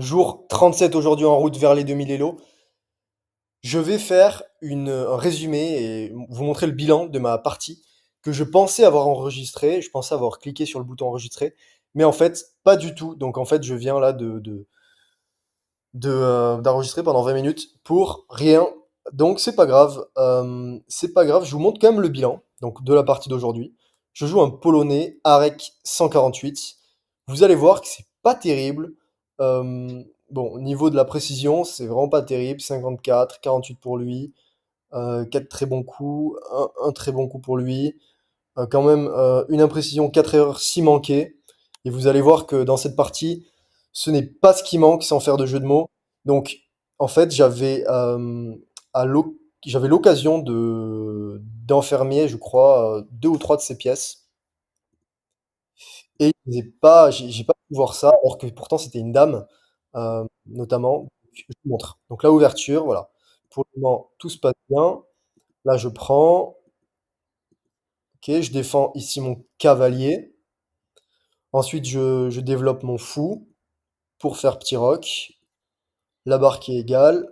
Jour 37 aujourd'hui en route vers les 2000 Elo. Je vais faire un résumé et vous montrer le bilan de ma partie que je pensais avoir enregistré. Je pensais avoir cliqué sur le bouton enregistrer, mais en fait, pas du tout. Donc en fait, je viens là d'enregistrer pendant 20 minutes pour rien. Donc c'est pas grave. C'est pas grave. Je vous montre quand même le bilan donc de la partie d'aujourd'hui. Je joue un Polonais Arek 148. Vous allez voir que c'est pas terrible. Bon, au niveau de la précision, c'est vraiment pas terrible. 54, 48 pour lui, 4 très bons coups, un très bon coup pour lui. Quand même une imprécision, 4 erreurs, 6 manquées. Et vous allez voir que dans cette partie, ce n'est pas ce qui manque sans faire de jeu de mots. Donc, en fait, à l'oc- j'avais l'occasion d'enfermer, je crois, deux ou trois de ces pièces. Et j'ai pas pu voir ça, alors que pourtant c'était une dame, notamment. Je vous montre. Donc la ouverture, voilà. Pour le moment, tout se passe bien. Là, je prends. Ok, je défends ici mon cavalier. Ensuite, je développe mon fou pour faire petit roc. La barre qui est égale.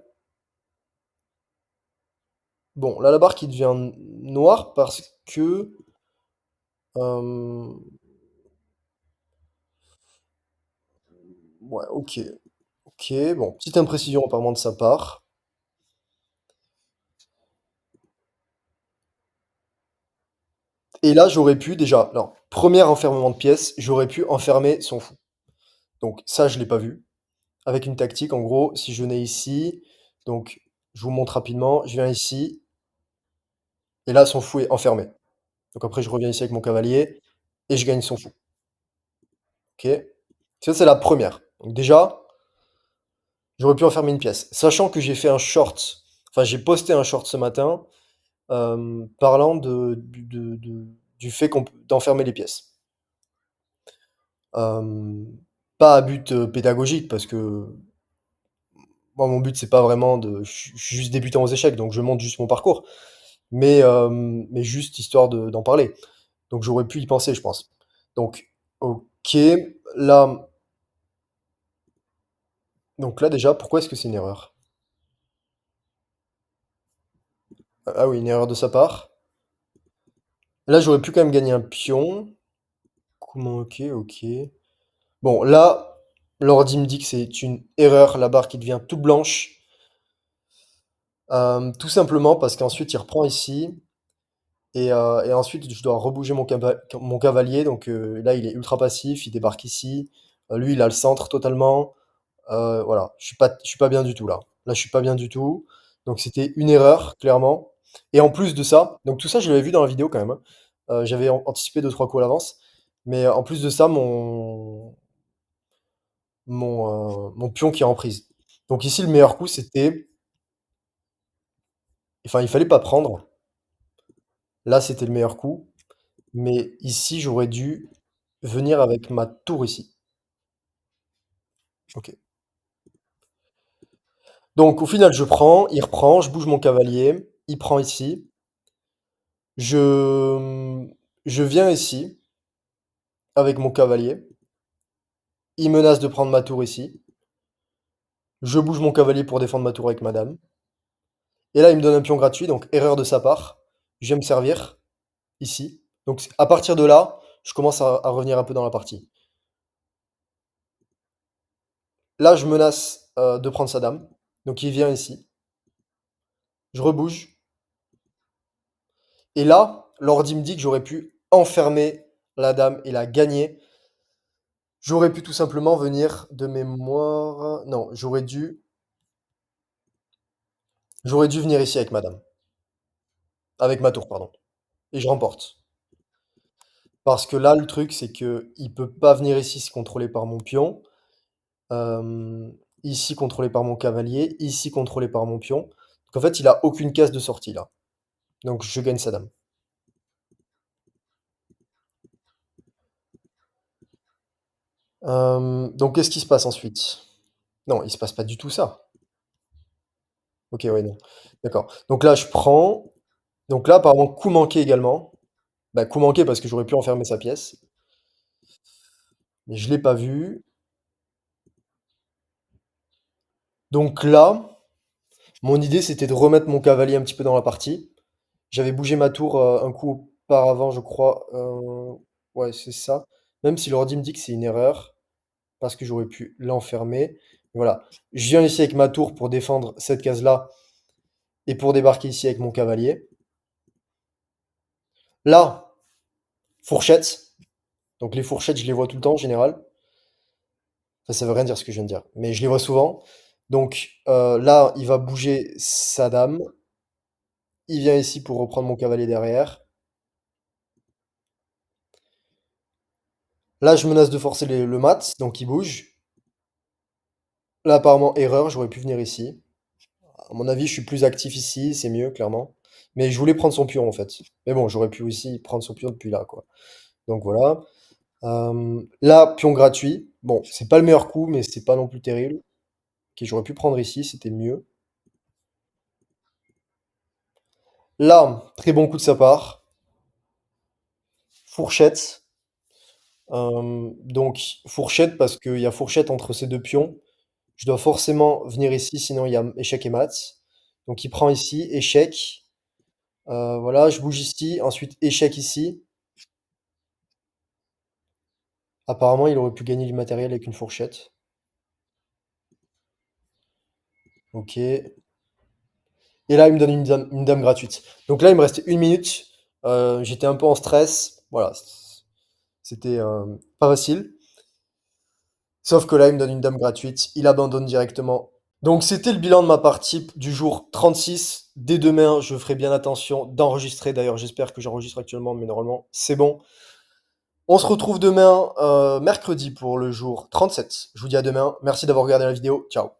Bon, là, la barre qui devient noire parce que... euh, ouais, ok. Ok, bon, petite imprécision apparemment de sa part. Et là, j'aurais pu déjà... Alors, premier enfermement de pièces, j'aurais pu enfermer son fou. Donc ça, je l'ai pas vu. Avec une tactique, en gros, si je venais ici, donc je vous montre rapidement, je viens ici, et là, son fou est enfermé. Donc après, je reviens ici avec mon cavalier, et je gagne son fou. Ok? Ça, c'est la première. Donc déjà, j'aurais pu enfermer une pièce. Sachant que j'ai fait un short, enfin j'ai posté un short ce matin, parlant du fait d'enfermer les pièces. Euh, Pas à but pédagogique, parce que moi, mon but, c'est pas vraiment de... Je suis juste débutant aux échecs, donc je montre juste mon parcours. Mais juste histoire d'en parler. Donc j'aurais pu y penser, je pense. Donc, ok, là, donc là déjà, pourquoi est-ce que c'est une erreur? Ah oui, une erreur de sa part. Là, j'aurais pu quand même gagner un pion. Comment, ok, ok. Bon, là, l'ordi me dit que c'est une erreur, la barre qui devient toute blanche. Tout simplement parce qu'ensuite, il reprend ici. Et ensuite, je dois rebouger mon cavalier. Donc là, il est ultra passif, il débarque ici. Lui, il a le centre totalement. Voilà, je suis pas bien du tout là. Là, je suis pas bien du tout. Donc c'était une erreur, clairement. Et en plus de ça, donc tout ça, je l'avais vu dans la vidéo quand même, hein. J'avais anticipé deux, trois coups à l'avance. Mais en plus de ça, mon pion qui est en prise. Donc ici, le meilleur coup, c'était... Enfin, il fallait pas prendre. Là, c'était le meilleur coup. Mais ici, j'aurais dû venir avec ma tour ici. Ok. Donc au final, je prends, il reprend, je bouge mon cavalier, il prend ici. Je, je viens ici avec mon cavalier. Il menace de prendre ma tour ici. Je bouge mon cavalier pour défendre ma tour avec ma dame. Et là, il me donne un pion gratuit, donc erreur de sa part. Je vais me servir ici. Donc à partir de là, je commence à revenir un peu dans la partie. Là, je menace de prendre sa dame. Donc il vient ici. Je rebouge. Et là, l'ordi me dit que j'aurais pu enfermer la dame et la gagner. J'aurais pu tout simplement venir de mémoire. Non, j'aurais dû venir ici avec ma dame. Avec ma tour, pardon. Et je remporte. Parce que là, le truc, c'est que il peut pas venir ici, c'est contrôlé par mon pion. Euh, Ici, contrôlé par mon cavalier. Ici, contrôlé par mon pion. Donc en fait, il a aucune case de sortie là. Donc je gagne sa dame. Donc qu'est-ce qui se passe ensuite? Non, il se passe pas du tout ça. Ok, ouais, non. D'accord. Donc là, je prends. Donc là, apparemment, coup manqué également. Bah, coup manqué parce que j'aurais pu enfermer sa pièce. Mais je l'ai pas vu. Donc là, mon idée c'était de remettre mon cavalier un petit peu dans la partie. J'avais bougé ma tour un coup auparavant, je crois. Ouais, c'est ça. Même si l'ordi me dit que c'est une erreur, parce que j'aurais pu l'enfermer. Voilà. Je viens ici avec ma tour pour défendre cette case-là et pour débarquer ici avec mon cavalier. Là, fourchette. Donc les fourchettes, je les vois tout le temps en général. Enfin, ça veut rien dire ce que je viens de dire, mais je les vois souvent. Donc là, il va bouger sa dame. Il vient ici pour reprendre mon cavalier derrière. Là, je menace de forcer le mat, donc il bouge. Là, apparemment, erreur, j'aurais pu venir ici. À mon avis, je suis plus actif ici, c'est mieux, clairement. Mais je voulais prendre son pion, en fait. Mais bon, j'aurais pu aussi prendre son pion depuis là, quoi. Donc voilà. Là, pion gratuit. Bon, c'est pas le meilleur coup, mais c'est pas non plus terrible. Ok, j'aurais pu prendre ici, c'était mieux. Là, très bon coup de sa part. Fourchette. Donc, fourchette parce qu'il y a fourchette entre ces deux pions. Je dois forcément venir ici, sinon il y a échec et mat. Donc, il prend ici, échec. Voilà, je bouge ici, ensuite échec ici. Apparemment, il aurait pu gagner du matériel avec une fourchette. Ok. Et là, il me donne une dame gratuite. Donc là, il me restait une minute. J'étais un peu en stress. Voilà. C'était pas facile. Sauf que là, il me donne une dame gratuite. Il abandonne directement. Donc c'était le bilan de ma partie du jour 36. Dès demain, je ferai bien attention d'enregistrer. D'ailleurs, j'espère que j'enregistre actuellement, mais normalement, c'est bon. On se retrouve demain, mercredi, pour le jour 37. Je vous dis à demain. Merci d'avoir regardé la vidéo. Ciao.